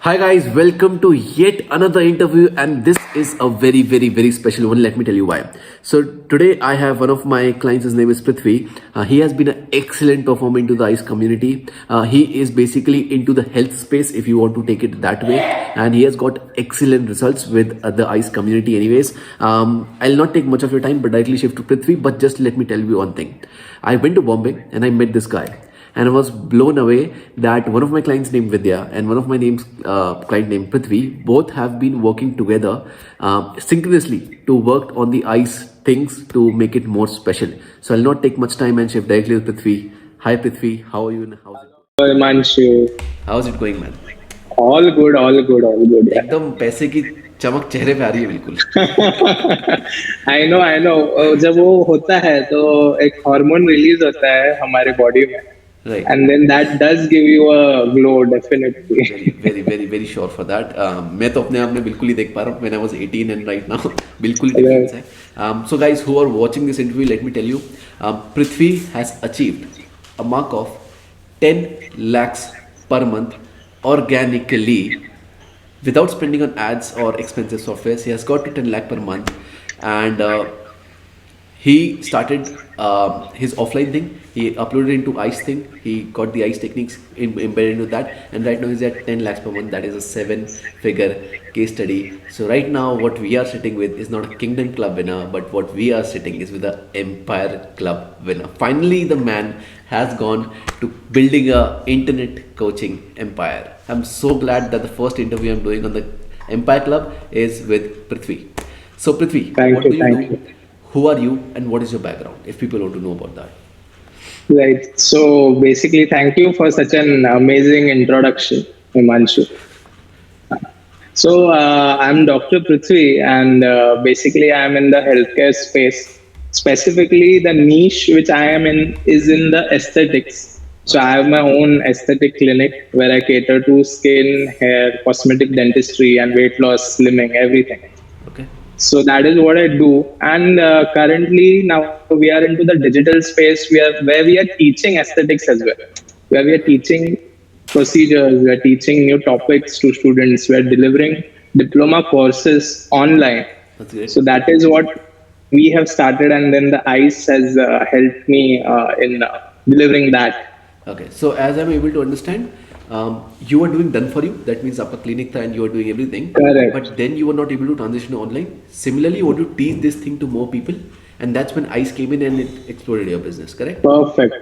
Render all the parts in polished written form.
Hi guys, welcome to yet another interview, and this is a very special one. Let me tell you why. So today I have one of my clients. His name is Pruthvi. He has been an excellent performer into the ICE community. He is basically into the health space, if you want to take it that way, and he has got excellent results with the ICE community. Anyways, I'll not take much of your time, but directly shift to Pruthvi. But just let me tell you one thing. I went to Bombay and I met this guy. And I was blown away that one of my clients named Vidya and one of my client named Pruthvi both have been working together synchronously to work on the ICE things to make it more special. So I'll not take much time and shift directly to Pruthvi. Hi Pruthvi, how are you and Himanshu, how's it going, man? all good, all good, all good. Yeah. एकदम पैसे की चमक चेहरे पे आ रही है बिल्कुल. I know. जब वो होता है तो एक हार्मोन रिलीज होता है हमारे बॉडी में, Right. and then that does give you a glow, definitely. Very sure for that. मैं तो अपने आप में बिल्कुल ही देख पा रहा हूँ. When I was 18 and right now बिल्कुल difference है. So guys who are watching this interview, let me tell you, Prithvi has achieved a mark of 10 lakhs per month organically without spending on ads or expensive software. He has got to 10 lakh per month, and he started his offline thing. He uploaded into ICE thing. He got the ICE techniques embedded into that, and right now he's at 10 lakhs per month. That is a 7-figure case study. So right now what we are sitting with is not a Kingdom Club winner, but what we are sitting is with the Empire Club winner. Finally the man has gone to building a internet coaching empire. I'm so glad that the first interview I'm doing on the Empire Club is with Prithvi. So Prithvi, what do you do? Who are you and what is your background, if people want to know about that? Right. So basically, thank you for such an amazing introduction, Himanshu. So I'm Dr. Pruthvi, and basically I'm in the healthcare space. Specifically, the niche which I am in is in the aesthetics. So I have my own aesthetic clinic where I cater to skin, hair, cosmetic dentistry, and weight loss, slimming, everything. Okay. So that is what I do. And currently now we are into the digital space where we are teaching aesthetics as well, where we are teaching procedures, we are teaching new topics to students, we are delivering diploma courses online. That's great. So that is what we have started, and then the ICE has helped me in delivering that. Okay, so as I'm able to understand, you are doing done for you. That means आपका clinic था and you are doing everything. Correct. But then you were not able to transition to online. Similarly, you want to teach this thing to more people, and that's when ICE came in and it exploded your business. Correct? Perfect.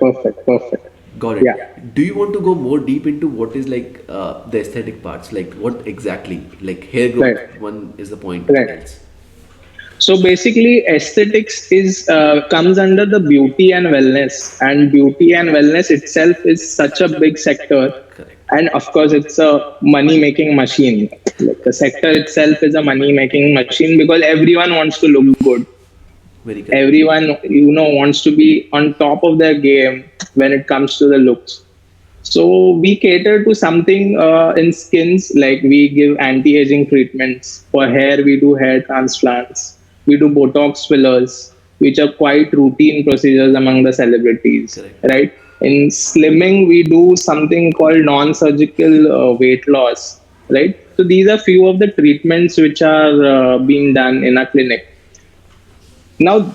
Got it. Yeah. Do you want to go more deep into what is like the aesthetic parts? Like what exactly? Like hair growth. Right. One is the point. Right. Else. So basically, aesthetics is comes under the beauty and wellness, and beauty and wellness itself is such a big sector. Correct. And of course, it's a money-making machine. Like the sector itself is a money-making machine because everyone wants to look good. Very correct. Everyone, wants to be on top of their game when it comes to the looks. So we cater to something in skins, like we give anti-aging treatments. For hair, we do hair transplants. We do Botox fillers, which are quite routine procedures among the celebrities. Correct. Right? In slimming, we do something called non-surgical weight loss. Right? So these are few of the treatments which are being done in a clinic. Now,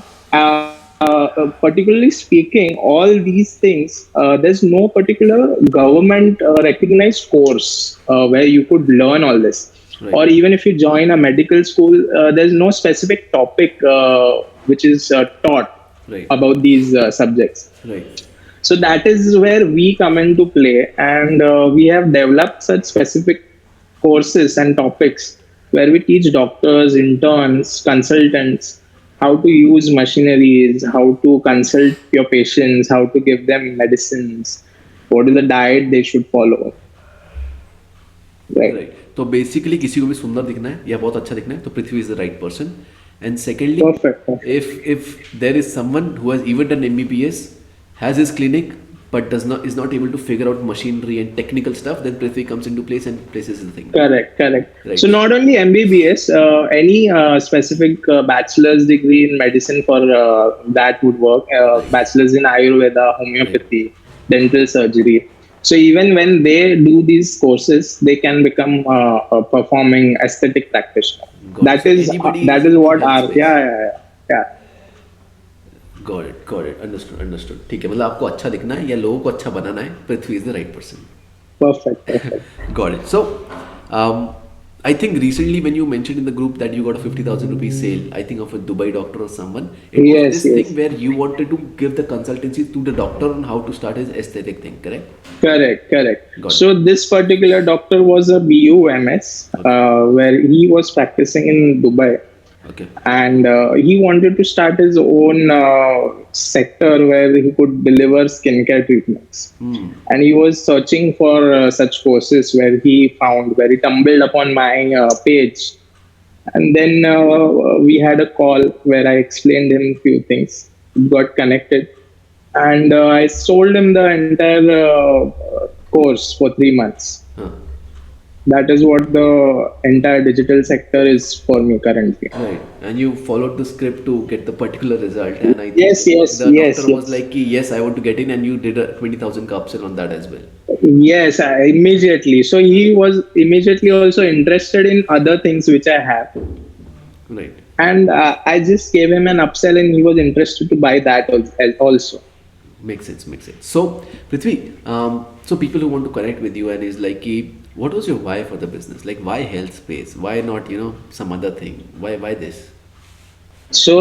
particularly speaking, all these things, there's no particular government recognized course where you could learn all this. Right. Or even if you join a medical school, there's no specific topic which is taught Right. about these subjects. Right. So that is where we come into play, and we have developed such specific courses and topics where we teach doctors, interns, consultants how to use machineries, how to consult your patients, how to give them medicines, what is the diet they should follow. Right. तो basically किसी को भी सुंदर दिखना है या बहुत अच्छा दिखना है तो Prithvi is the right person. And secondly, Perfect. if there is someone who has even done MBBS, has his clinic but is not able to figure out machinery and technical stuff, then Prithvi comes into place and places the thing. Correct. Right. So not only MBBS, any specific bachelor's degree in medicine for that would work. Bachelor's in Ayurveda, homeopathy, dental surgery. So even when they do these courses, they can become a performing aesthetic practitioner. Got it. So anybody That is is in the what health our space. yeah. Got it, understood ठीक है, मतलब आपको अच्छा दिखना है या लोगों को अच्छा बनाना है, Prithvi is the right person. Perfect, perfect. Got it. So, um, I think recently when you mentioned in the group that you got a 50,000 rupees sale, I think of a Dubai doctor or someone, it was Yes, this thing yes. where you wanted to give the consultancy to the doctor on how to start his aesthetic thing, correct? Correct, correct. Got it. So this particular doctor was a BUMS, Okay. where he was practicing in Dubai, Okay. and he wanted to start his own sector where he could deliver skincare treatments. And he was searching for such courses where he found, where he tumbled upon my page. And then we had a call where I explained him few things. It got connected, and I sold him the entire course for 3 months. Huh. That is what the entire digital sector is for me currently. Right. And you followed the script to get the particular result. And I think Yes, yes, the yes, doctor was yes. like, "Ki, yes, I want to get in," and you did a 20,000 ka upsell on that as well. Yes, immediately. So he was immediately also interested in other things which I have. Right. And I just gave him an upsell and he was interested to buy that also. Makes sense, makes sense. So, Prithvi, so people who want to connect with you and is like, "Ki, what was your why for the business? Like, why health space? Why not, some other thing? Why this? So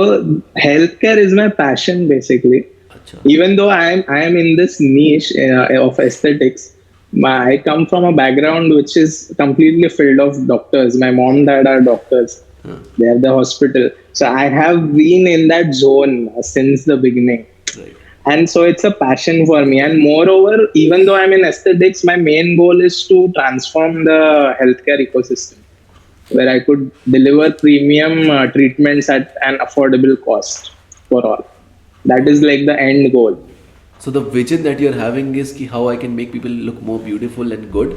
healthcare is my passion basically. Acha. Even though I am in this niche of aesthetics, I come from a background which is completely filled of doctors. My mom, dad are doctors. Huh. They are the hospital. So I have been in that zone since the beginning. Right. And so it's a passion for me. And moreover, even though I'm in aesthetics, my main goal is to transform the healthcare ecosystem where I could deliver premium treatments at an affordable cost for all. That is like the end goal. So the vision that you're having is ki how I can make people look more beautiful and good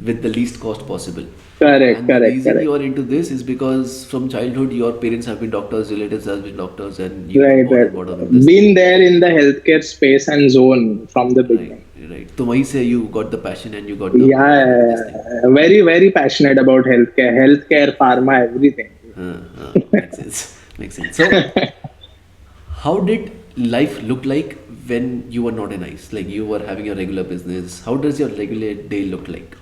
with the least cost possible. Correct, And the correct, reason correct. you are into this is because from childhood your parents have been doctors, relatives have been doctors, and you Right, were right. brought up in this thing. Been there in the healthcare space and zone from the Right, beginning. right. So वहीं से you got the passion and you got the this thing. Yeah, very, very passionate about healthcare, pharma, everything. Makes sense. Makes sense. So how did life look like when you were not in ICE? Like you were having a regular business. How does your regular day look like?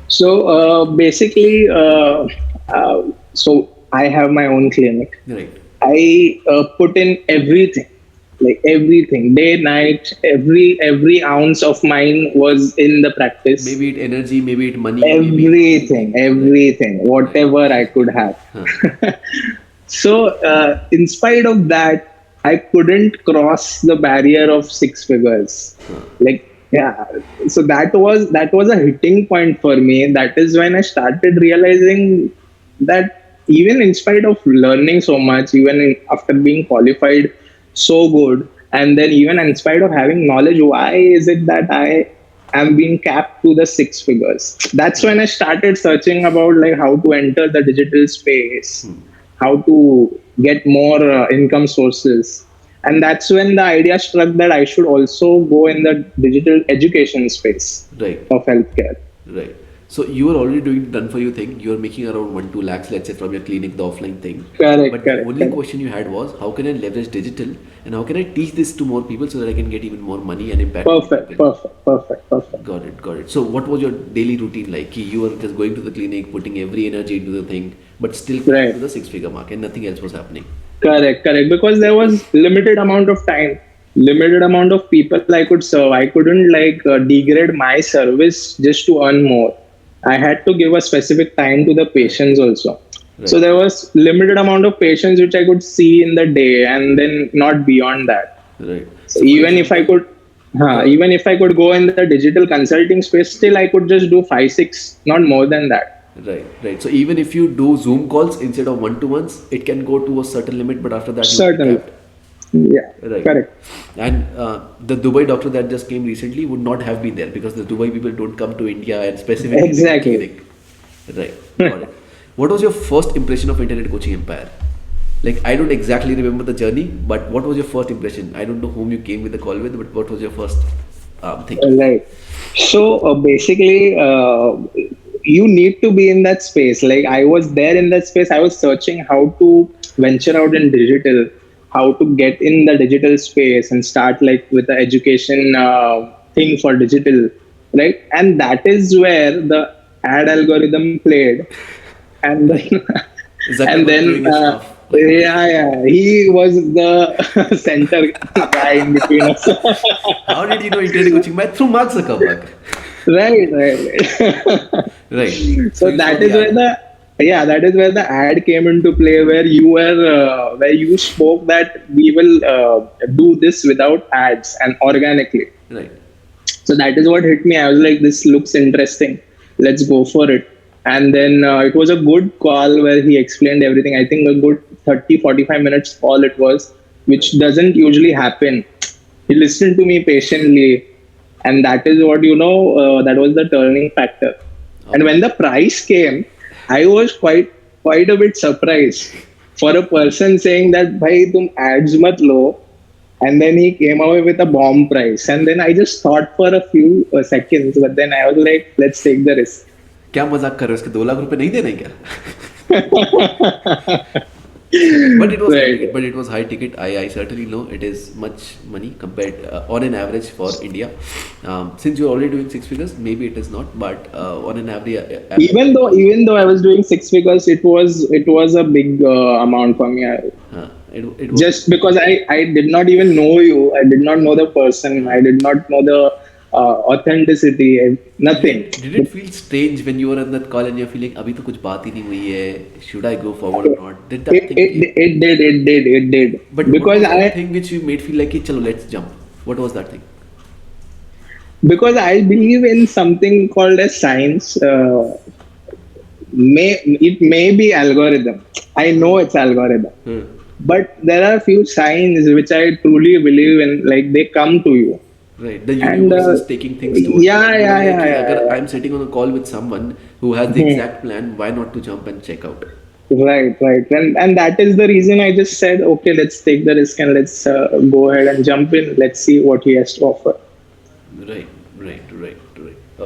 So basically, so I have my own clinic. Right. I put in everything, like everything, day, night, every ounce of mine was in the practice. Maybe it energy, maybe it money, maybe it Everything, anything. Right. everything, whatever I could have. Huh. So, in spite of that, I couldn't cross the barrier of six figures. Like, yeah. So that was a hitting point for me. That is when I started realizing that even in spite of learning so much, after being qualified so good, and then even in spite of having knowledge, why is it that I am being capped to the six figures? That's when I started searching about like how to enter the digital space, how to get more income sources. And that's when the idea struck that I should also go in the digital education space Right. of healthcare. Right. So you were already doing done for you thing. You were making around 1-2 lakhs, let's say, from your clinic, the offline thing. Correct, But the correct, only correct. question you had was how can I leverage digital and how can I teach this to more people so that I can get even more money and impact more Perfect, people. perfect, perfect, perfect. Got it, got it. So what was your daily routine like? Ki you were just going to the clinic, putting every energy into the thing, but still coming Right. to the six-figure mark and nothing else was happening. Correct, correct. Because there was limited amount of time, limited amount of people I could serve. I couldn't like degrade my service just to earn more. I had to give a specific time to the patients also. So Right, there was limited amount of patients which I could see in the day, and then not beyond that. right. So So for example, the even if I could go in the digital consulting space, still I could just do 5, 6, not more than that. right, right. So even if you do Zoom calls instead of one-to-ones, it can go to a certain limit, but after that you will be Certainly, capped. yeah, Right. correct. And the Dubai doctor that just came recently would not have been there because the Dubai people don't come to India and specifically visit the Exactly. clinic. Right. Got it. What was your first impression of internet coaching empire? Like I don't exactly remember the journey, but what was your first impression? I don't know whom you came with the call with, but what was your first? thinking. Right. So basically, you need to be in that space. Like I was there in that space. I was searching how to venture out in digital, how to get in the digital space and start like with the education thing for digital, right? And that is where the ad algorithm played, and then, Right. and Zuckerberg then doing his stuff. Like, yeah, he was the center guy in between us. how did you know internet coaching? By through Mark Zuckerberg. Right. Right. So So you saw that the is where ad. the yeah, that is where the ad came into play, where you were where you spoke that we will do this without ads and organically. Right. So that is what hit me. I was like, this looks interesting. Let's go for it. And then it was a good call where he explained everything. I think a good 30-45 minutes call it was, which doesn't usually happen. He listened to me patiently. And that is what, that was the turning factor. And Okay. when the price came, I was quite a bit surprised for a person saying that, bhai, tum ads mat lo, and then he came away with a bomb price. And then I just thought for a few seconds, but then I was like, let's take the risk. क्या मजाक कर रहे हो उसके 2 लाख रुपए नहीं देने क्या? But it was high Right. ticket. But it was high ticket. I certainly know it is much money compared on an average for India. Since you're already doing six figures, maybe it is not. But on an average, Even though I was doing six figures, it was a big amount for me. it was. Just because I did not even know you, I did not know the person, I did not know the authenticity, nothing. Did it feel strange when you were on that call and you're feeling अभी तो कुछ बात ही नहीं हुई है? Should I go forward or not? Did that It, thing came? it did But what because was that I thing which you made feel like, "Hey, chalo, let's jump"? What was that thing? because I believe in something called as science. It may be algorithm. I know it's algorithm, Hmm. but there are few signs which I truly believe in. Like they come to you, Right, the and universe is taking things towards you, yeah, and you yeah, are like, yeah, "Hey, yeah, अगर yeah. I'm sitting on a call with someone who has the Hmm. exact plan, why not to jump and check out?" Right, and that is the reason I just said, okay, let's take the risk and let's go ahead and jump in. Let's see what he has to offer. Right, right.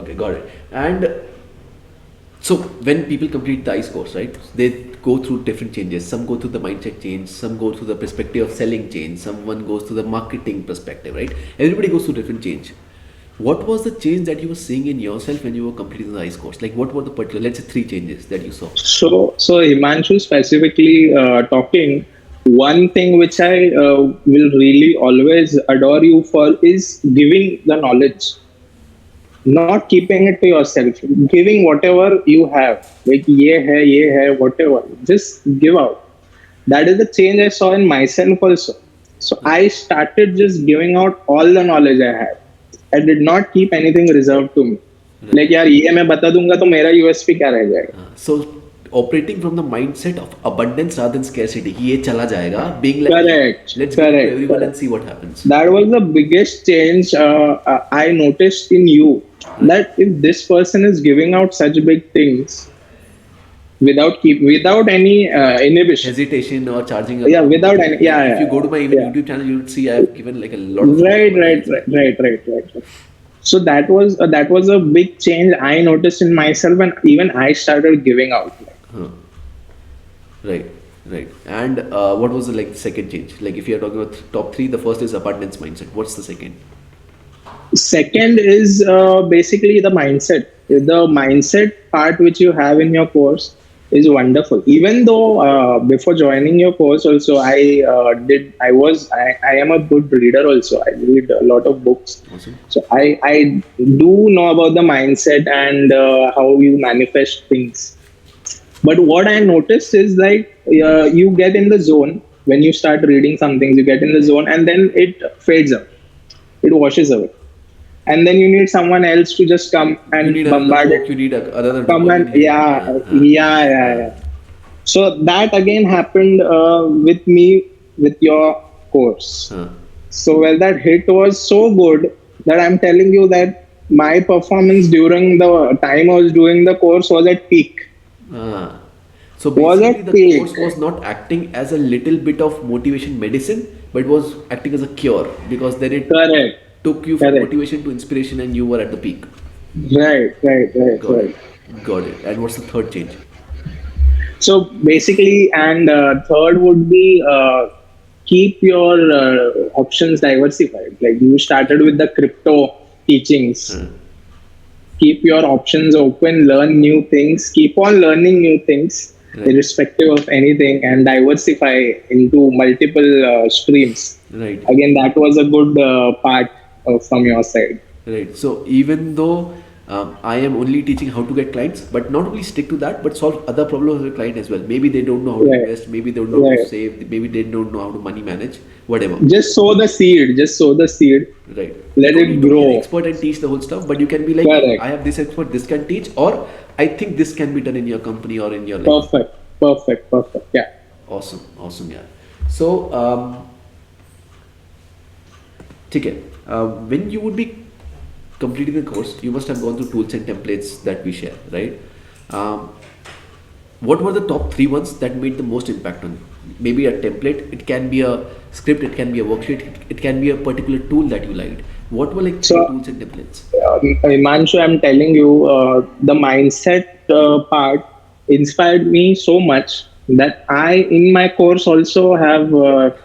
Okay, got it. And so when people complete the ICE course, right, they go through different changes. Some go through the mindset change, some go through the perspective of selling change, someone goes through the marketing perspective, right? Everybody goes through different change. What was the change that you were seeing in yourself when you were completing the ICE course? Like what were the particular, let's say, three changes that you saw? So Himanshu, specifically talking, one thing which I will really always adore you for is giving the knowledge, not keeping it to yourself, giving whatever you have. Like ye hai, whatever, just give out. That is the change I saw in myself also. So I started just giving out all the knowledge I had. I did not keep anything reserved to me. Right. Like यार ये मैं बता दूंगा तो मेरा USP क्या रह जाएगा. So operating from the mindset of abundance rather than scarcity, कि ये चला जाएगा, being like, Correct, let's give it to correct, everyone and correct. see what happens. That was the biggest change I noticed in you. That if this person is giving out such big things without any inhibition, Hesitation or charging a yeah, lot of without money. any, Like yeah, if you yeah, go to my even yeah. YouTube channel, you would see I have given like a lot of Right, money. right. So that was a big change I noticed in myself, and even I started giving out. Huh. Right, right. And what was the like second change? Like if you are talking about top three, the first is abundance mindset. What's the second? Second is basically the mindset. The mindset part which you have in your course is wonderful. Even though before joining your course, also I am a good reader. Also, I read a lot of books. Awesome. So I do know about the mindset and how you manifest things. But what I noticed is like you get in the zone when you start reading some things. You get in the zone and then it fades up. It washes away, and then you need someone else to just come You and need another bombard book. it. You need another Come and dopamine hit. yeah. So that again happened with me with your course. Uh, So well, that hit was so good that I'm telling you that my performance during the time I was doing the course was at peak. uh. So Was basically, at the peak. course was not acting as a little bit of motivation medicine, but was acting as a cure because then it Correct. took you from Correct. motivation to inspiration, and you were at the peak. Right, right, right, Got right. it. Got it. And what's the third change? So basically, and third would be keep your options diversified. Like you started with the crypto teachings. Huh. Keep your options open, learn new things, keep on learning new things, Right. irrespective of anything, and diversify into multiple streams. Right. Again, that was a good part from your side. Right. So even though I am only teaching how to get clients, but not only stick to that, but solve other problems with the client as well. Maybe they don't know how to Right, invest, maybe they don't know how to right. save, maybe they don't know how to money manage, whatever. Just sow the seed. Just sow the seed. Right. You Let don't it need to be an grow. expert and teach the whole stuff, but you can be like, I Correct. have this expert, this can teach, or I think this can be done in your company or in your life. Perfect. Perfect. Perfect. Yeah. Awesome. Awesome. Yeah. So, ठीक है. When you would be completing the course, you must have gone through tools and templates that we share, right? Um, what were the top three ones that made the most impact on you? Maybe a template, it can be a script, it can be a worksheet, it can be a particular tool that you liked. What were like three So, tools and templates? Himanshu, I'm telling you, the mindset part inspired me so much that in my course, also have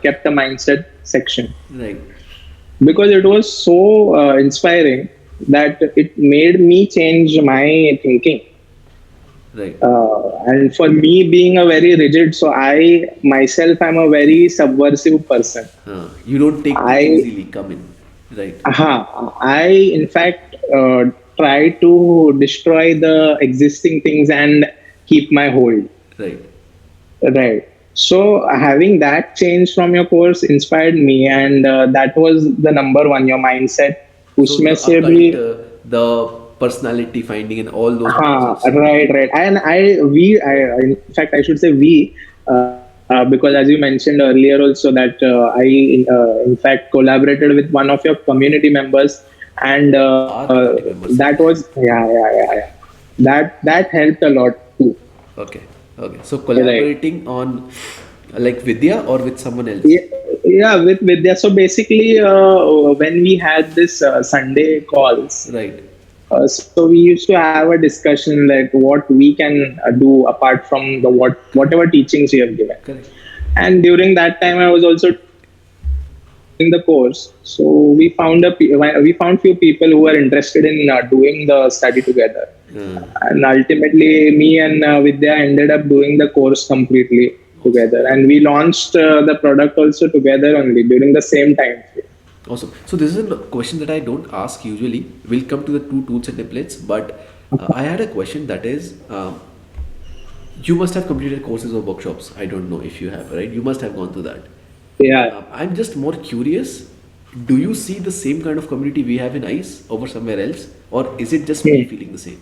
kept a mindset section Right, because it was so inspiring that it made me change my thinking. right. And for me, being a very rigid, so I myself am a very subversive person. You don't take things I easily, come in. Right, I in fact try to destroy the existing things and keep my hold. right. Right. So having that change from your course inspired me, and that was the number one. Your mindset. So उसमें the से occult, भी the personality finding, and all those हाँ, process. right, right. And in fact, I should say we, because as you mentioned earlier also that in fact, collaborated with one of your community members, and Our community members. that was, yeah. That helped a lot too. Okay, okay. So Right. collaborating on like Vidya or with someone else. Yeah, yeah, with Vidya. So basically, when we had this Sunday calls, Right, so we used to have a discussion like what we can do apart from the whatever teachings we have given. correct. And during that time, I was also in the course. So we found few people who were interested in doing the study together. And ultimately, me and Vidya ended up doing the course completely Awesome, together, and we launched the product also together only during the same time frame. awesome. So this is a question that I don't ask usually. We'll come to the two tools and templates, but I had a question that is, you must have completed courses or workshops. I don't know if you have, right? You must have gone through that. Yeah. I'm just more curious. Do you see the same kind of community we have in ICE over somewhere else, or is it just me Hmm. feeling the same?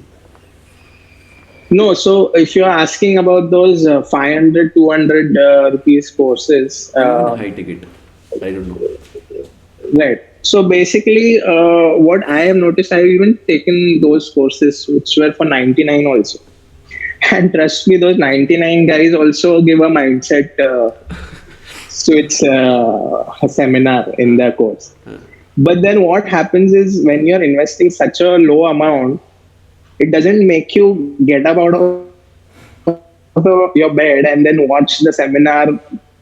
No, so if you're asking about those 500, 200 rupees courses, Or even high ticket? I don't know. right. So basically, what I have noticed, I've even taken those courses which were for 99 also. And trust me, those 99 guys also give a mindset switch seminar in their course. But then what happens is when you're investing such a low amount, it doesn't make you get up out of your bed and then watch the seminar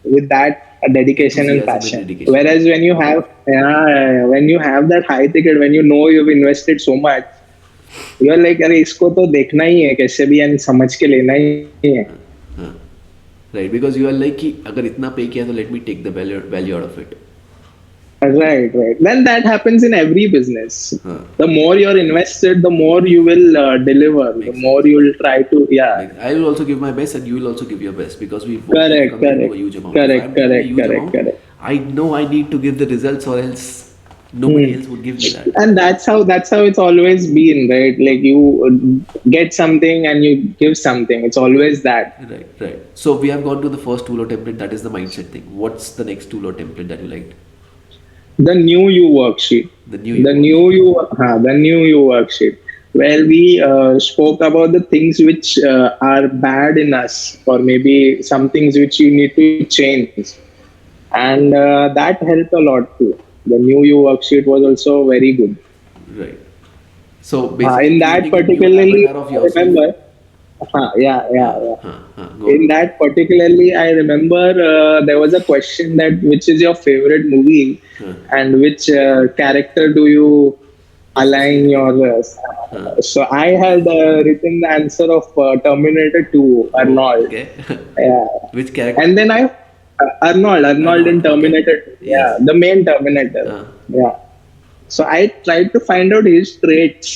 with that dedication and Enthusiasm and passion. dedication. Whereas when you have, yeah, when you have that high ticket, when you know you've invested so much, you're like, अरे इसको तो देखना ही है कैसे भी and समझ के लेना ही है. हाँ, right, because you are like कि अगर इतना पे किया तो let me take the value out of it. Right, right. Then that happens in every business. हाँ, The more you're invested, the more you will deliver. The makes more sense. you will try to, yeah. Like I will also give my best and you will also give your best because we both have Correct, committed to a correct, huge amount. If correct, I'm giving a correct, huge correct, amount, correct. I know I need to give the results or else nobody else would give me that. And that's how it's always been, right? Like you get something and you give something. It's always that. Right, right. So we have gone to the first tool or template, that is the mindset thing. What's the next tool or template that you liked? The new you worksheet. The new The you new you, the new you worksheet, where we spoke about the things which are bad in us, or maybe some things which you need to change, and that helped a lot too. The new you worksheet was also very good. Right. So basically In that creating a new particularly, avatar of I yourself. remember. Yeah, yeah, Huh, yeah. huh, huh. Go on. In that particularly, I remember there was a question that which is your favorite movie, Huh. and which character do you align Associate with. your. Huh. So I had written the answer of Terminator 2, Oh, Arnold. okay. Yeah. Which character? And then Arnold in Arnold. Okay. Terminator 2. Yeah, Yes. the main Terminator. Huh. Yeah. So I tried to find out his traits.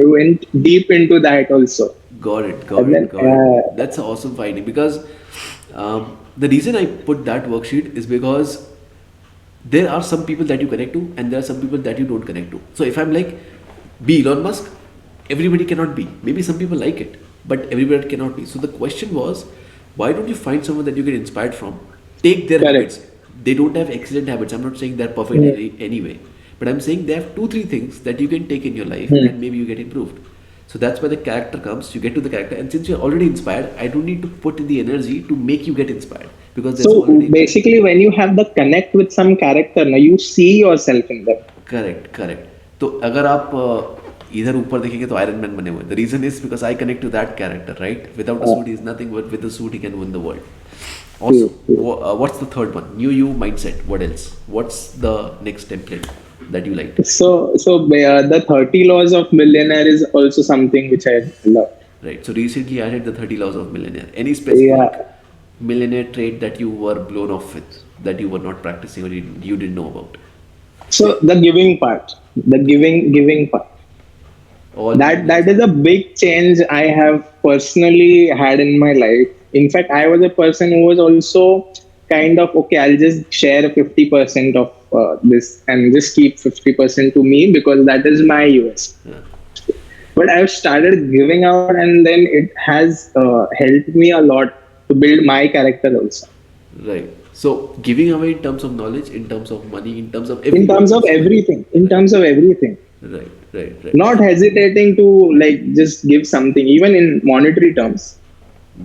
I went deep into that also. Got it. Got And it. then, Got it. That's an awesome finding because the reason I put that worksheet is because there are some people that you connect to and there are some people that you don't connect to. So if I'm like, be Elon Musk, everybody cannot be. Maybe some people like it, but everybody cannot be. So the question was, why don't you find someone that you get inspired from? Take their correct. habits. They don't have excellent habits. I'm not saying they're perfect Hmm. anyway, but I'm saying they have two, three things that you can take in your life Hmm. and maybe you get improved. So that's where the character comes. You get to the character, and since you're already inspired, I don't need to put in the energy to make you get inspired because there's So already inspired. basically, when you have the connect with some character, now you see yourself in them. Correct correct तो अगर आप इधर ऊपर देखेंगे तो iron Man बने हुए the reason is because I connect to that character right without a Uh, suit is nothing but with the suit he can win the world true, true. Also what's the third one new you mindset what else what's the next template that you like The 30 laws of millionaire is also something which I love. Right so recently I had the 30 laws of millionaire any Yeah. specific millionaire trait that you were blown off with that you were not practicing or you didn't know about So the giving part, the giving part. all That millionaires is a big change I have personally had in my life. In fact, I was a person who was also kind of okay. I'll just share 50% of this and just keep 50% to me because that is my US. yeah. But I've started giving out, and then it has helped me a lot to build my character also. Right. So giving away in terms of knowledge, in terms of money, in terms of In everything terms of possible. everything, in Right. terms of everything. Right. Right. Right. Not hesitating to like just give something, even in monetary terms.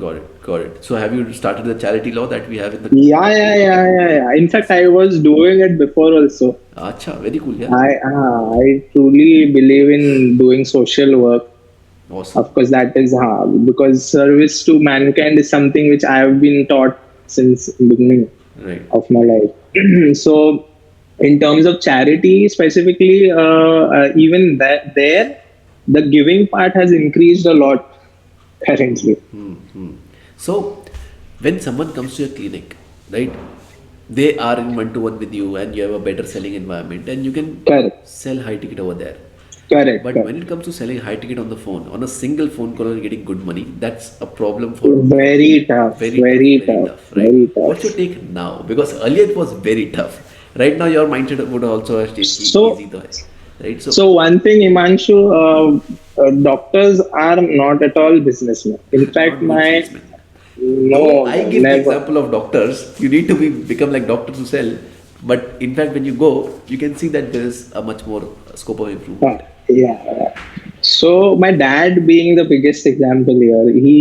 Got it. Got it. So have you started the charity law that we have in the Yeah. In fact, I was doing it before also. Acha, very cool, yeah. I truly believe in doing social work. Awesome. Of course, that is because service to mankind is something which I have been taught since beginning Right. of my life. So, in terms of charity specifically, even that there, the giving part has increased a lot currently. So when someone comes to your clinic, right, they are in one-to-one with you and you have a better selling environment and you can Correct, sell high ticket over there. correct, But when correct. it comes to selling high ticket on the phone, on a single phone call and getting good money, that's a problem for Very tough, very tough, very very tough, tough, right? very What's your tough. take now? Because earlier it was very tough. Right now your mindset would also have stayed So, easy though, right? So so one thing, Himanshu, doctors are not at all businessmen. In fact, not good my salesman. Though no, I no, give the never. example of doctors, you need to become like doctors to sell. But in fact, when you go, you can see that there is a much more scope of improvement. Yeah. So my dad, being the biggest example here, he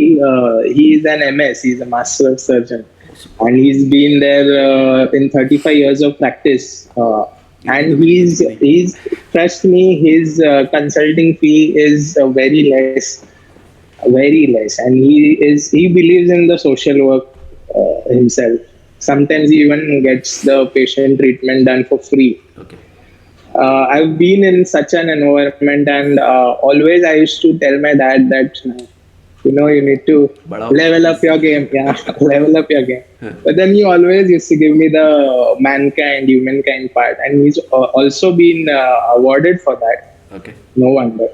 is an MS. He's a master surgeon, Awesome. and he's been there in 35 years of practice. And Incredible, basically. he's trust me, his consulting fee is very less, and he believes in the social work himself. Sometimes he even gets the patient treatment done for free. Okay. I've been in such an environment, and always I used to tell my dad that you need to Bada level up please. your game. Yeah, level up your game. Huh. But then he always used to give me the humankind part, and he's also been awarded for that. Okay. No wonder.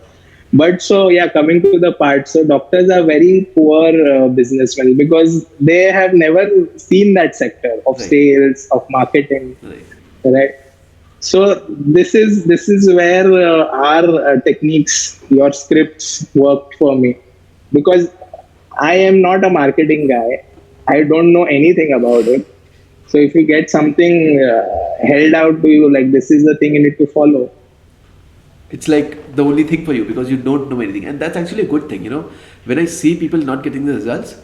But so yeah, coming to the part, so doctors are very poor businessmen because they have never seen that sector of Right. sales, of marketing, Right. right? So this is where our techniques, your scripts worked for me because I am not a marketing guy. I don't know anything about it. So if you get something held out to you like this is the thing you need to follow. It's like the only thing for you because you don't know anything. And that's actually a good thing, you know. When I see people not getting the results,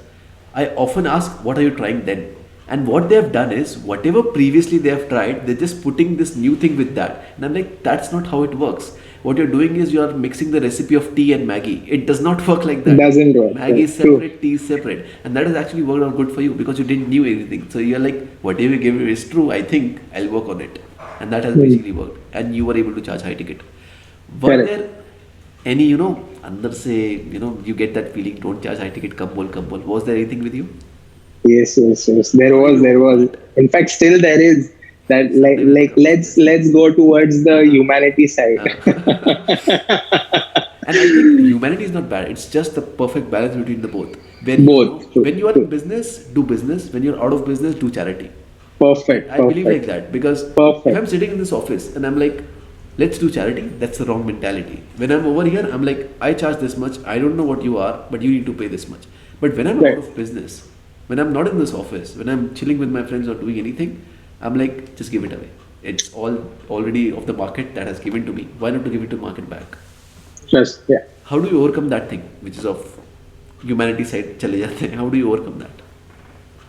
I often ask, what are you trying then? And what they have done is, whatever previously they have tried, they're just putting this new thing with that. And I'm like, that's not how it works. What you're doing is you're mixing the recipe of tea and Maggie. It does not work like that. Doesn't work. Maggie is True. separate, tea is separate. And that has actually worked out good for you because you didn't knew anything. So you're like, whatever you gave me is true, I think I'll work on it. And that has basically worked. And you were able to charge high ticket. Were Correct. there any, under say, you get that feeling, don't charge high ticket, come bol. Was there anything with you? Yes, yes, yes. There How do was, you there overcome was. that? In fact, still there is that. Like, There is like come. let's go towards the humanity side. And I think humanity is not bad. It's just the perfect balance between the both. Where Both. True, when you are in true. business, do business. When you're out of business, do charity. Perfect, I believe like perfect, that because if I'm perfect. sitting in this office and I'm like, let's do charity, that's the wrong mentality. When I'm over here, I'm like, I charge this much. I don't know what you are, but you need to pay this much. But when I'm out Right. of business, when I'm not in this office, when I'm chilling with my friends or doing anything, I'm like, just give it away. It's all already of the market that has given to me. Why not to give it to market back? Just yeah. How do you overcome that thing, which is of humanity side चले जाते हैं? How do you overcome that?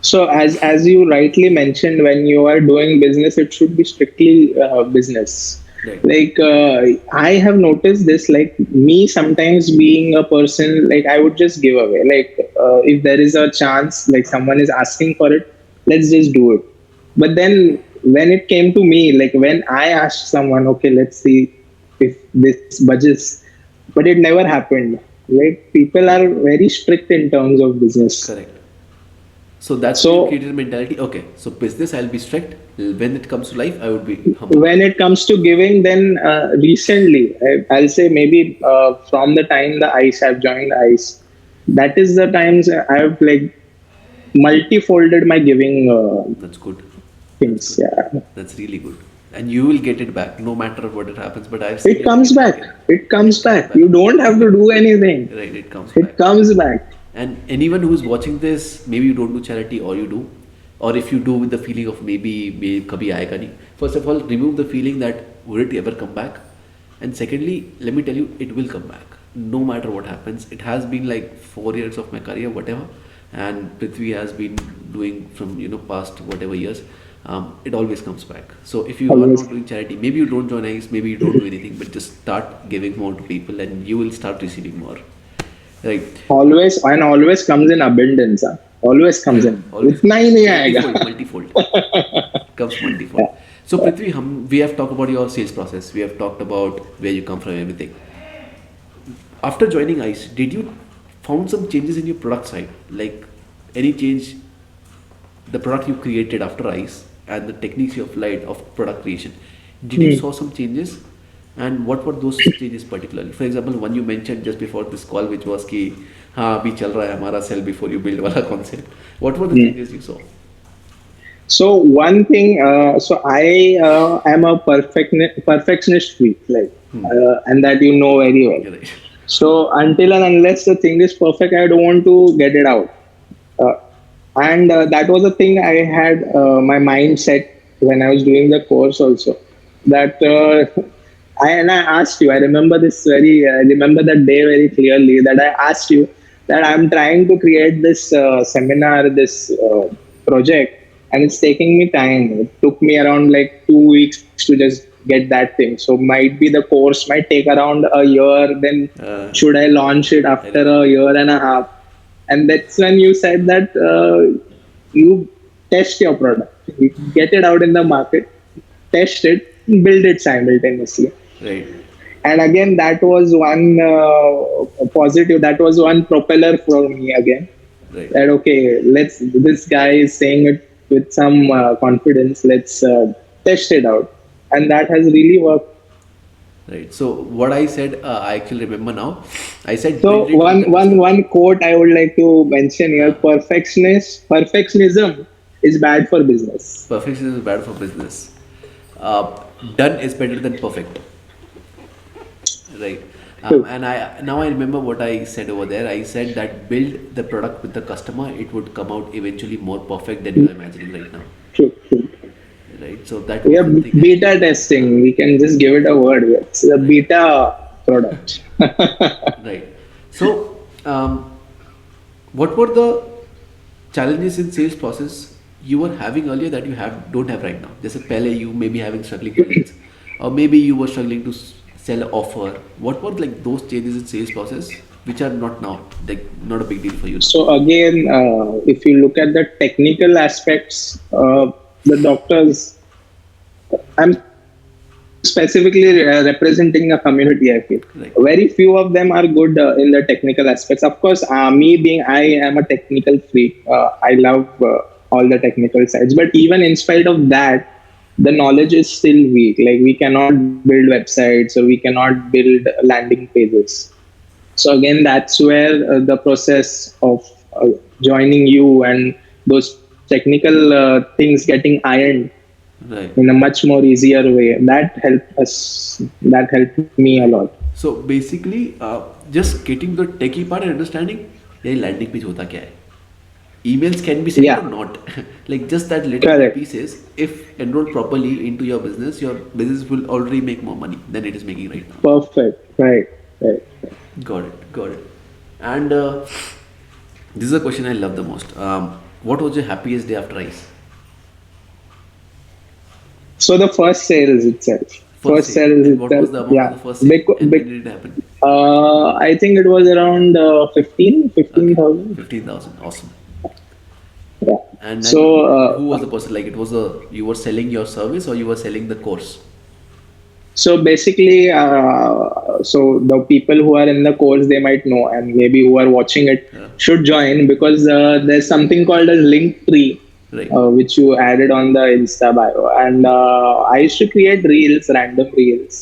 So as you rightly mentioned, when you are doing business, it should be strictly business. Right. Like I have noticed this. Like me, sometimes being a person, like I would just give away. Like if there is a chance, like someone is asking for it, let's just do it. But then when it came to me, like when I asked someone, okay, let's see if this budgets, but it never happened. Like people are very strict in terms of business. Correct. So that's why you So created a mentality. Okay, so business I'll be strict. When it comes to life, I would be humble. when it comes to giving, then recently, I'll say maybe from the time the ICE I've joined ICE, that is the times I've like multi-folded my giving That's good. That's things. good. Yeah, That's really good. And you will get it back no matter what it happens. But I've seen it you comes getting it back. again. It comes It comes back. back. You don't have to do anything. Right, it comes It back. comes back. And anyone who is watching this, maybe you don't do charity or you do, or if you do with the feeling of maybe kabhi aayega nahi. First of all, remove the feeling that would it ever come back, and secondly, let me tell you, it will come back no matter what happens. It has been like 4 years of my career, whatever, and Prithvi has been doing from past whatever years. It always comes back. So if you are Always. not doing charity, maybe you don't join ICE, maybe you don't do anything, but just start giving more to people, and you will start receiving more. Right. Always and always comes in abundance. Huh? Always comes in. Always इतना ही नहीं multifold, आएगा. multifold. Comes multifold. So Prithvi, we have talked about your sales process. We have talked about where you come from, everything. After joining ICE, did you found some changes in your product side? Like any change, the product you created after ICE and the techniques you applied of product creation. Did you saw some changes? And what were those changes particularly? For example, one you mentioned just before this call, which was कि हाँ अभी चल रहा है हमारा sell before you build वाला concept. What were the changes you saw? So one thing, so I am a perfectionist freak, like, and that you know very well. You're right. So until and unless the thing is perfect, I don't want to get it out. Uh, and that was a thing I had my mind set when I was doing the course also. That I asked you. I remember this very. I remember that day very clearly. That I asked you that I'm trying to create this seminar, this project, and it's taking me time. It took me around like 2 weeks to just get that thing. So might be the course might take around a year. Then should I launch it I after remember. a year and a half? And that's when you said that you test your product, you get it out in the market, test it, build it simultaneously. Right. And again, that was one positive. That was one propeller for me again. Right. That okay, let's. This guy is saying it with some confidence. Let's test it out, and that has really worked. Right. So what I said, I actually remember now. I said So build it with the one quote I would like to mention here: perfectionism is bad for business. perfection is bad for business. Done is better than perfect. Right. And I remember what I said over there. I said that build the product with the customer. It would come out eventually more perfect than you are imagining right now. True, true. Right. So that We was have the thing. beta testing. We can just give it a word. It's a beta product. Right. So, what were the challenges in sales process you were having earlier that you don't have right now. जैसे पहले you may be having struggling clients, or maybe you were struggling to sell an offer. What were like those changes in sales process which are not now, like not a big deal for you now? So again, if you look at the technical aspects, the doctors, I'm specifically representing a community. I feel Right. very few of them are good in the technical aspects. Of course, me being I am a technical freak. I love all the technical sides, but even in spite of that, the knowledge is still weak. Like we cannot build websites or we cannot build landing pages. So again, that's where the process of joining you and those technical things getting ironed Right. in a much more easier way, that helped us. That helped me a lot. So basically, just getting the techie part and understanding, ये landing page होता क्या है? Emails can be sent or Yeah, not. Like just that little bit correct. pieces, if enrolled properly into your business will already make more money than it is making right now. Perfect. Right. Right. Got it, got it. And this is a question I love the most. What was your happiest day after ICE? So the first sales itself. First First sale. sales And what itself. was the amount of Yeah. the first sale? And when did it happen? I think it was around 15, Okay, 15,000. 15,000. Awesome. Yeah. And So who was the person? Like it was you were selling your service or you were selling the course? So basically, so the people who are in the course, they might know, and maybe who are watching it Yeah. should join, because there's something called a link tree, Right. which you added on the Insta bio. And I used to create reels, random reels.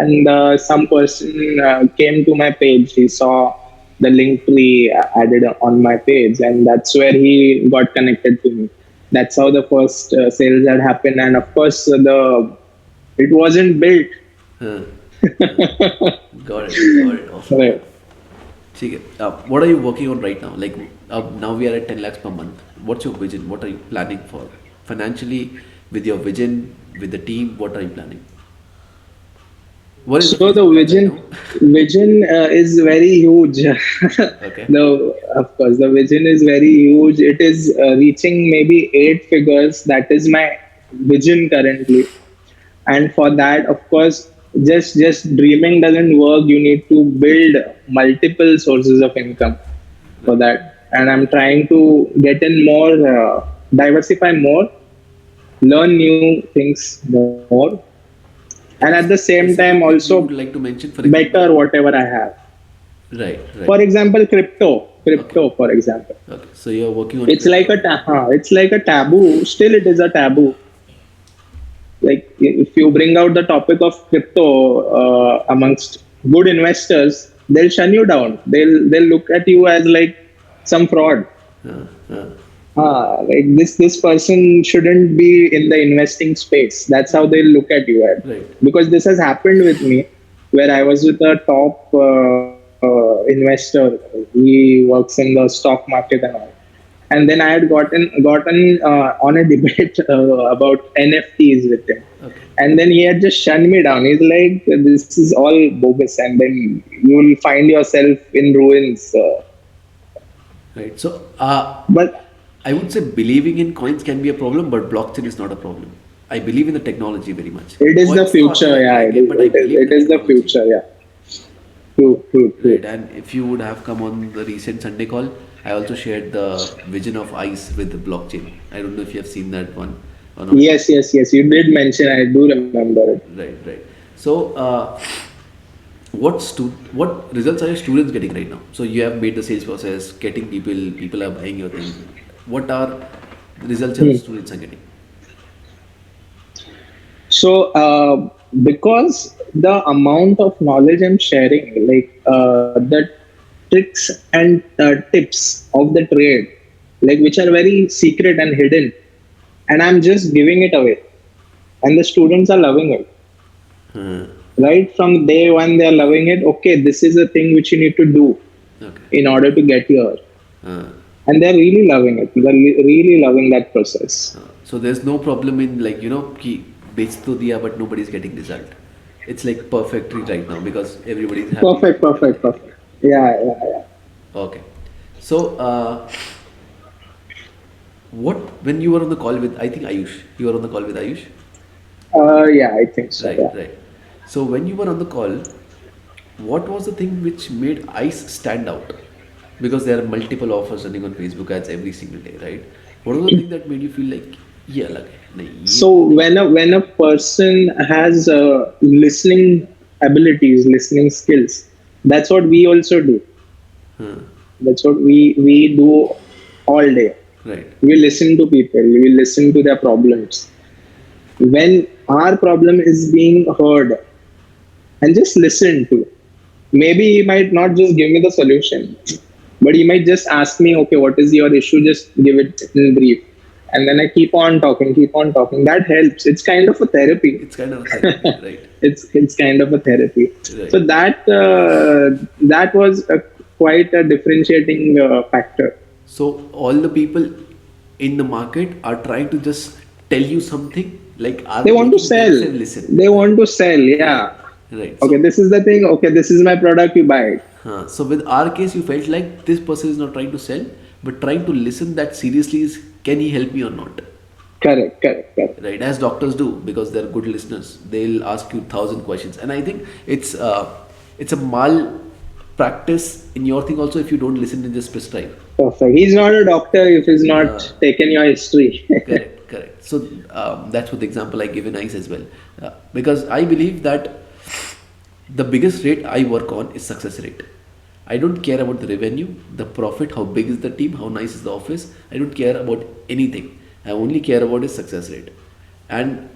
And some person came to my page. He saw the link tree added on my page, and that's where he got connected to me. That's how the first sales had happened. And of course, the it wasn't built. Huh. Got it. Got it. Awesome. Right. ठीक है. What are you working on right now? Like now we are at 10 lakhs per month. What's your vision? What are you planning for financially with your vision with the team? What are you planning? What is the So the future plans right vision now? vision is very huge. Okay. The Of course the vision is very huge. It is reaching maybe 8 figures. That is my vision currently. And for that, of course, just dreaming doesn't work. You need to build multiple sources of income for Right. that. And I'm trying to get in more, diversify more, learn new things more, and Any at the same time specific thing also you would like to mention, for better example? whatever I have. Right. Right. For example, crypto, Okay. for example, Okay. So you're working on it's like crypto. it's like a taboo. Still, it is a taboo. Like if you bring out the topic of crypto amongst good investors, they'll shun you down. They'll look at you as like some fraud. Uh, uh, Like this person shouldn't be in the investing space. That's how they'll look at you at. right. Because this has happened with me, where I was with a top investor. He works in the stock market and all. And then I had gotten on a debate about NFTs with him. Okay. And then he had just shunned me down. He's like, "This is all bogus," and then you will find yourself in ruins. Right. So But I would say believing in coins can be a problem, but blockchain is not a problem. I believe in the technology very much. it is the Coins thought future, I yeah. like it, but I believe in It the is the technology. future, yeah. True, true, true. Right. And if you would have come on the recent Sunday call, I also shared the vision of ICE with the blockchain. I don't know if you have seen that one or not. Yes, yes, yes. You did mention. I do remember it. Right. Right. So what results are your students getting right now? So you have made the sales process, getting people are buying your things. What are the results your students are getting? So, because the amount of knowledge I'm sharing, like the tricks and tips of the trade, like which are very secret and hidden, and I'm just giving it away, and the students are loving it. Hmm. Right from day one, they are loving it. Okay, this is a thing which you need to do Okay. in order to get here, Uh, and they're really loving it. They're really loving that process. so there's no problem in like कि बेच तो दिया but nobody's getting result. It's like perfectly right now because everybody's happy Perfect, with perfect, everything. perfect. Yeah, yeah, yeah. Okay. So what when you were on the call with, I think Ayush, you were on the call with Ayush, Yeah, I think so. right, Yeah. right. So when you were on the call, what was the thing which made ICE stand out? Because there are multiple offers running on Facebook ads every single day, right? What was the thing that made you feel like, ये अलग है, नहीं ये So तो नहीं. when a person has listening abilities, listening skills, that's what we also do. Huh. That's what we do all day. Right, We listen to people. We listen to their problems. When our problem is being heard and just listened to, maybe he might not just give me the solution, but he might just ask me, okay, what is your issue? Just give it in brief. And then I keep on talking. That helps. It's kind of a therapy. it's kind of a therapy, right, It's kind of a therapy. right. So that was quite a differentiating factor. So all the people in the market are trying to just tell you something, like are They they want to making sell. themselves listen? They want to sell. Right, Yeah. right. Okay, this is the thing. Okay, this is my product. You buy it. So with our case, you felt like this person is not trying to sell, but trying to listen that seriously is, can he help me or not? Correct. Right, as doctors do, because they're good listeners. They'll ask you thousand questions, and I think it's a mal practice in your thing also if you don't listen and just prescribe. Perfect. He's not a doctor if he's not taken your history. Correct, correct. So that's what the example I give in ICE as well, because I believe that the biggest rate I work on is success rate. I don't care about the revenue, the profit, how big is the team, how nice is the office. I don't care about anything. I only care about is success rate. And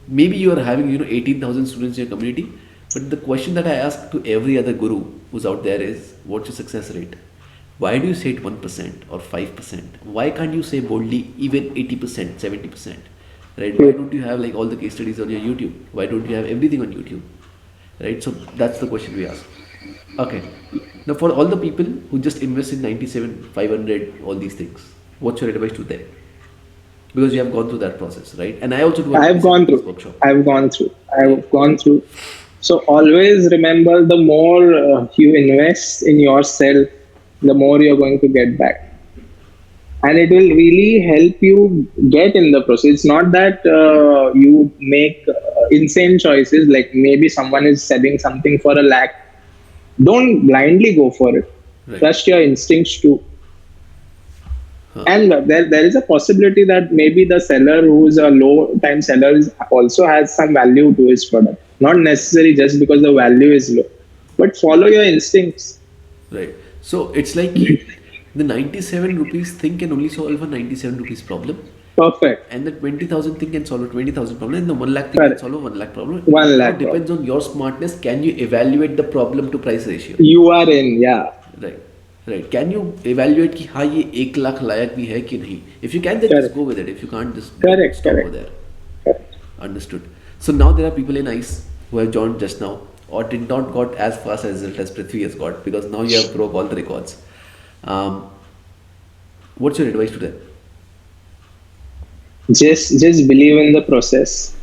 maybe you are having 18,000 students in your community, but the question that I ask to every other guru who's out there is, what's your success rate? Why do you say it 1% or 5%? Why can't you say boldly even 80%, 70%? Right? Why don't you have like all the case studies on your YouTube? Why don't you have everything on YouTube? Right? So that's the question we ask. Okay. Now for all the people who just invest in 97, 500, all these things, what's your advice to them? Because you have gone through that process, right? And I also do a I've gone this through. workshop. I've gone through. So always remember, the more you invest in yourself, the more you're going to get back. And it will really help you get in the process. It's not that you make insane choices, like maybe someone is selling something for 1 lakh. Don't blindly go for it. Right. Trust your instincts too. And there is a possibility that maybe the seller, who's a low time seller, also has some value to his product. Not necessarily just because the value is low, but follow your instincts. Right. So it's like the 97 rupees thing can only solve a 97 rupees problem. Perfect. And the 20,000 thing can solve a 20,000 problem, and the 1 lakh thing Correct. can solve a 1 lakh problem. 1 It lakh depends on your smartness. Can you evaluate the problem to price ratio? You are in, yeah. Right. Right. Can you evaluate कि हाँ ये 1 लाख लायक भी है कि नहीं? If you can, then just Correct. go with it. If you can't, just Correct, stop over correct. there. Correct. Understood. So now there are people in ICE who have joined just now or did not got as fast a result as Prithvi has got, because now you have broke all the records. What's your advice to them? Just believe in the process.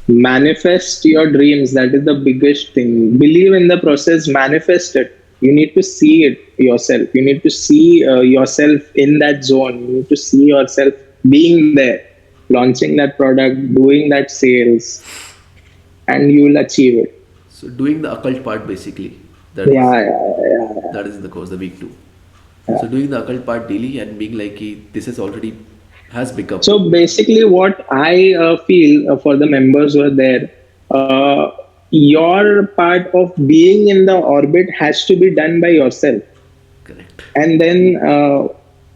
Manifest your dreams. That is the biggest thing. Believe in the process. Manifest it. You need to see it yourself. You need to see yourself in that zone. You need to see yourself being there, launching that product, doing that sales, and you will achieve it. So doing the occult part basically. Yeah. That is in the course, the week 2. So doing the occult part daily and being like, this is already has become. So basically, what I feel for the members who are there, your part of being in the orbit has to be done by yourself. Correct. And then,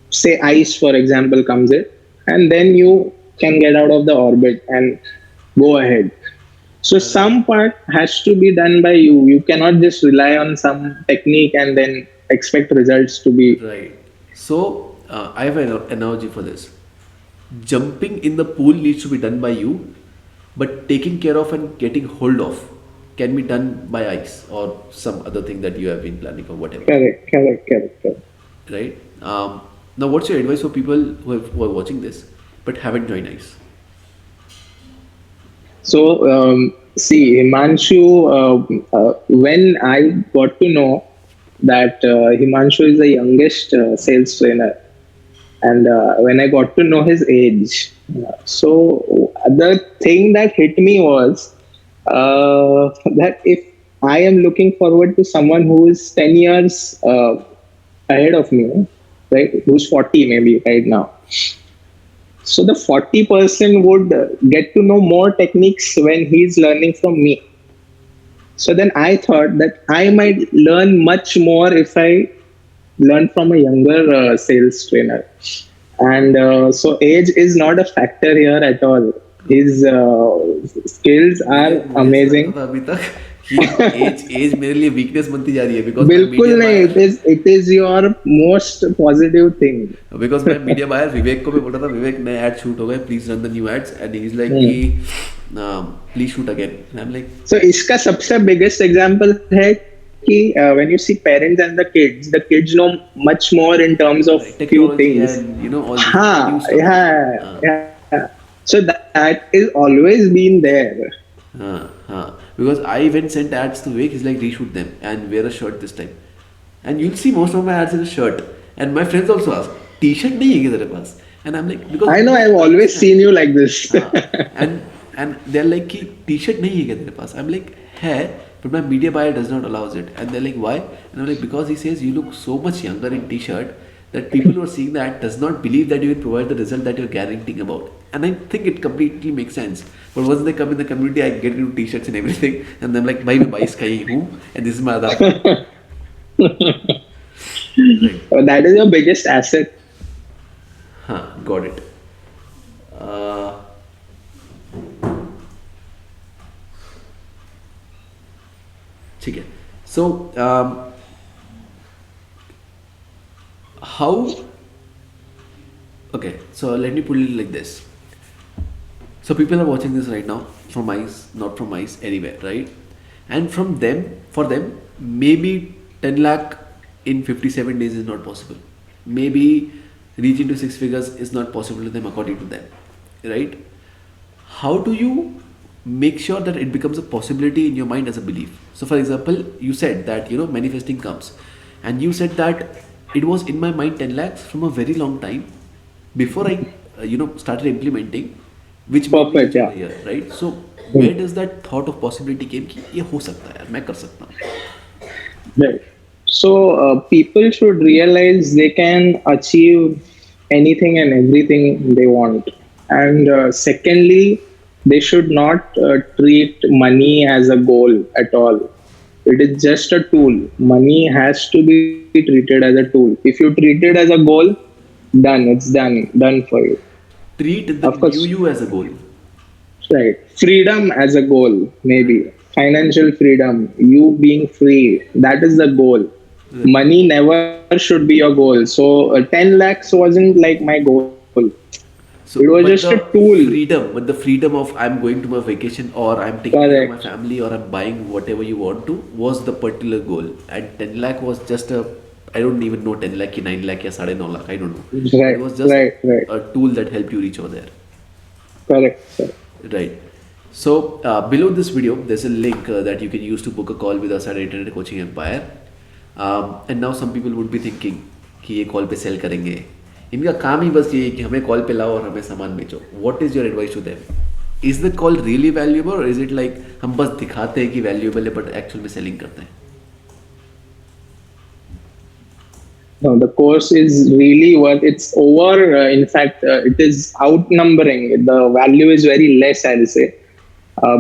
say, ice, for example, comes in, and then you can get out of the orbit and go ahead. So some part has to be done by you. You cannot just rely on some technique and then expect results to be. Right. So I have an analogy for this. Jumping in the pool needs to be done by you, but taking care of and getting hold of can be done by ice or some other thing that you have been planning or whatever. Correct. Right. Now, what's your advice for people who are watching this but haven't joined ice? So, see, Himanshu, when I got to know that Himanshu is the youngest sales trainer, and when I got to know his age, so the thing that hit me was that if I am looking forward to someone who is 10 years ahead of me, right, who's 40 maybe right now, so the 40% would get to know more techniques when he's learning from me. So then I thought that I might learn much more if I learn from a younger sales trainer. And so age is not a factor here at all. His skills are मुझे मुझे ऐसा लगता amazing. था अभी तक कि as as मेरे लिए वीकनेस बनती जा रही है बिकॉज माई बिल्कुल मीडिया नहीं, buyer it is your most positive thing. Because मैं मीडिया बायर विवेक को भी बोल रहा था विवेक नए एड शूट हो गए please run the new ads and he is like कि please shoot again I am like So इसका सबसे biggest example है कि when you see parents and the kids know much more in terms of few technology things. And you know all this हाँ, new stuff yeah, yeah. So that is always been there. because I even sent ads to Vic. He's like, reshoot them and wear a shirt this time. And you'll see most of my ads in a shirt. And my friends also ask, T-shirt नहीं है क्या तेरे पास? And I'm like, because I know, I've always seen you like this. and they're like कि T-shirt नहीं है क्या तेरे पास? I'm like, है, but my media buyer does not allows it. And they're like, why? And I'm like, because he says you look so much younger in T-shirt that people who are seeing that does not believe that you will provide the result that you're guaranteeing about. And I think it completely makes sense. But once they come in the community, I get into T-shirts and everything, and I'm like, भाई मैं 22 का ही हूँ, and this is my Aadhaar card. Right. That is your biggest asset. Got it. ठीक है. So how? Okay, so let me put it like this. So people are watching this right now from ICE, not from ICE, anywhere, right? And from them, for them, maybe 10 lakh in 57 days is not possible. Maybe reaching to six figures is not possible to them according to them, right? How do you make sure that it becomes a possibility in your mind as a belief? So for example, you said that, you know, manifesting comes, and you said that it was in my mind 10 lakhs from a very long time before I, started implementing, which made me Perfect, reach yeah. over here, right? So where does that thought of possibility came कि ये हो सकता है यार, मैं कर सकता हूँ. Right. So people should realize they can achieve anything and everything they want. And secondly, they should not treat money as a goal at all. It is just a tool. Money has to be treated as a tool. If you treat it as a goal, done. It's done for you. Treat the Of course. new you as a goal. Right. Freedom as a goal, maybe. Financial freedom, you being free, that is the goal. Money never should be your goal. So 10 lakhs wasn't like my goal. So, It was but just the a tool. but the freedom of I'm going to my vacation or I'm taking care of my Correct. family or I'm buying whatever you want to was the particular goal. And 10 lakh was just I don't even know 10 lakh, 9 lakh, 9 lakh, I don't know. Right, It was just right. a tool that helped you reach over there. Correct. Right. So below this video, there's a link that you can use to book a call with us at Internet Coaching Empire. And now some people would be thinking कि ये call पे cell करेंगे. इनका काम ही बस ये है कि हमें कॉल पे लाओ और हमें सामान बेचो. What is your advice to them? Is the call really valuable or is it like हम बस दिखाते हैं कि valuable है but actual में selling करते हैं? No, the course is really worth. It's over. In fact, it is outnumbering. The value is very less, I'll say,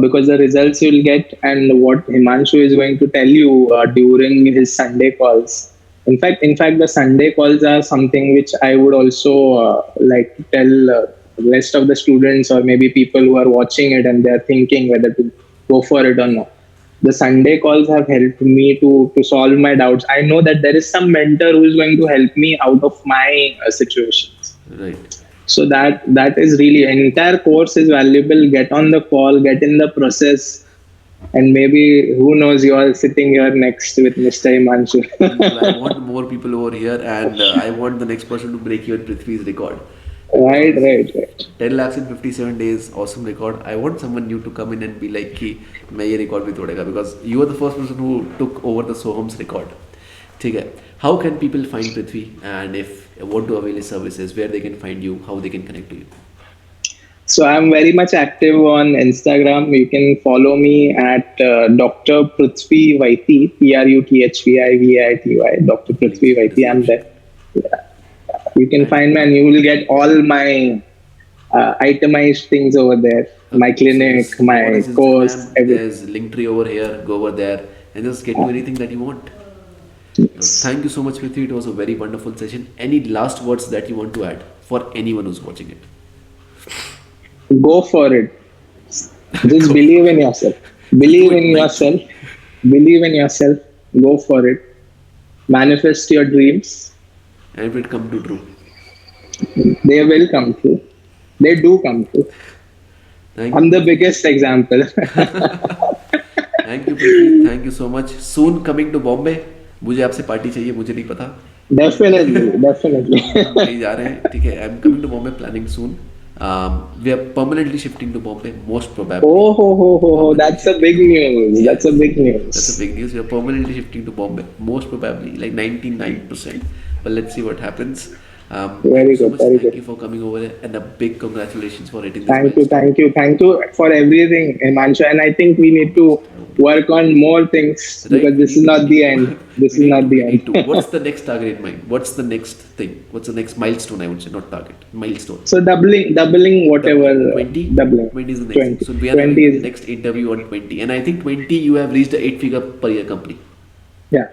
because the results you'll get and what Himanshu is going to tell you during his Sunday calls. In fact, the Sunday calls are something which I would also like to tell the rest of the students or maybe people who are watching it and they're thinking whether to go for it or not. The Sunday calls have helped me to solve my doubts. I know that there is some mentor who is going to help me out of my situations. Right. So that is really, an entire course is valuable. Get on the call, get in the process, and maybe who knows, you are sitting here next with Mr. Himanshu. I want more people over here and I want the next person to break even Prithvi's record. Right. 10 lakhs in 57 days, awesome record. I want someone new to come in and be like कि मैं ये record भी तोड़ेगा because you are the first person who took over the Soham's record. ठीक है. How can people find Prithvi and if want to avail his services, where they can find you, how they can connect to you. So I'm very much active on Instagram. You can follow me at Dr. Pruthvi Vaity, Pruthvivaity, Dr. Links Pruthvi in the Vaity. I'm description. there. You can And find me, and you will get all my itemized things over there. My okay, so clinic, just go on my his course, Instagram. everything. There's Linktree over here. Go over there and just get to anything that you want. Thank you so much, Prithvi. It was a very wonderful session. Any last words that you want to add for anyone who's watching it? Go for it. Just Go believe for in it. yourself. Do Believe it in like me. yourself. Believe in yourself. Go for it. Manifest your dreams. And it will come to true. They will come true. They do come true. Thank you, I'm the Prithvi. biggest example. Thank you, Prithvi. Thank you so much. Soon coming to Bombay. मुझे आपसे party चाहिए, मुझे नहीं पता. Definitely, definitely. हम कहीं जा रहे हैं, ठीक है. I'm coming to Bombay, planning soon. We are permanently shifting to Bombay, most probably. Oh, ho, ho, ho, ho. Permanently That's a shifting big to news. That's a yes, big that's a news. big news. We are permanently shifting to Bombay, most probably, like 99%. But let's see what happens. Thank you Very so good, much. very Thank good. you for coming over here, and a big congratulations for hitting this Thank you, milestone. thank you, thank you for everything, Himanshu. And I think we need to work on more things Right? because this is We not need the to. end. This We is need to. not We the need to. end. What's the next target in mind? What's the next thing? What's the next milestone? I would say, not target, milestone. So doubling whatever, Doubling 20. doubling 20 is the next thing. 20. So we are 20 having is, next interview on 20, and I think 20 you have reached a 8-figure per year company. yeah,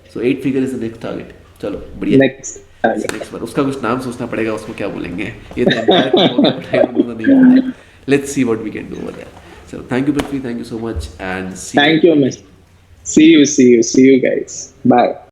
So 8 figure is the next target. चलो बढ़िया. next target. Next बार उसका कुछ नाम सोचना पड़ेगा, उसको क्या बोलेंगे. ये तो एम्पायर का हो गया, but I don't know the name of that. Let's see what we can do over there. So thank you, Prithvi. Thank you so much, and see you Thank at you, 20. miss. See you, see you, see you guys. Bye.